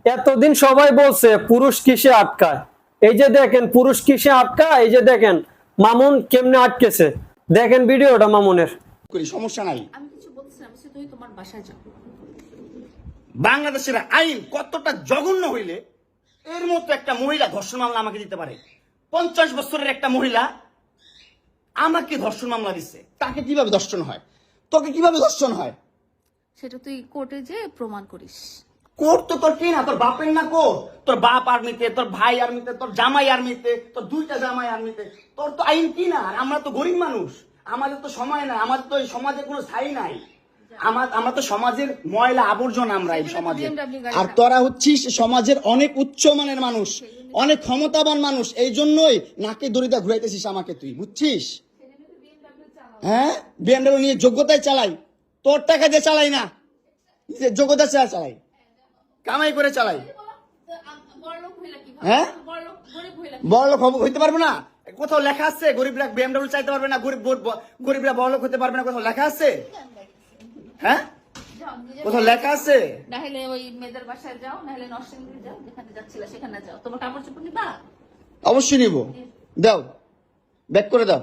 এতদিন সবাই বলছে পুরুষ কিসে আটকায়, এই যে দেখেন পুরুষ কিসে আটকায়, এই যে দেখেন মামুন কেমনে আটকেছে, দেখেন ভিডিওটা মামুনের। সমস্যা নাই, আমি কিছু বলছিলাম, তুমি তোমার বাসায় যাও। বাংলাদেশের আইন কতটা জঘন্য হইলে এর মতো একটা মহিলা ধর্ষণ মামলা আমাকে দিতে পারে? 50 বছরের একটা মহিলা আমাকে ধর্ষণ মামলা দিচ্ছে, তাকে কিভাবে ধর্ষণ হয়, তোকে কিভাবে ধর্ষণ হয়? সেটা তুই কোর্টে যে প্রমাণ করিস। কোর্ট তো তোর কি না, তোর বাপের না কোর্ট? তোর বাপ আর্মিতে, তোর ভাই আর্মিতে, তোর জামাই আর্মিতে, তোর 2টা জামাই আর্মিতে, তোর তো আইন কি না? আর আমরা তো গরিব মানুষ, আমাদের তো সময় নাই, আমাদের তো এই সমাজে কোনো স্থায়ী নাই, আমরা তো সমাজের ময়লা আবর্জনা, আমরা এই সমাজে। আর তোরা হচ্ছিস সমাজের অনেক উচ্চমানের মানুষ, অনেক ক্ষমতাবান মানুষ, এই জন্যই নাকে দড়িটা ঘুরাইতেছিস আমাকে, তুই বুঝছিস? হ্যাঁ, বিএমডব্লিউ নিয়ে যোগ্যতায় চালাই, তোর টাকা দিয়ে চালাই না, নিজের যোগ্যতা চালাই, কামাই করে চালাই। হ্যাঁ, বড়লোক হইতে পারবো না? কোথাও লেখা আছে গরিবরা বিএমডব্লিউ চাইতে পারবে না, গরিবরা বড়লোক হতে পারবে না? কোথাও লেখা আছে? হ্যাঁ, কোথাও লেখা আছে? নাহলে ওই মেয়েদের বাসায় যাও, নাহলে নরসিংদী যাও, যেখানে যাচ্ছিলা সেখানে যাও। তোমার কাপড় চোপড় নিবা? অবশ্যই নিব, দাও, ব্যাক করে দাও।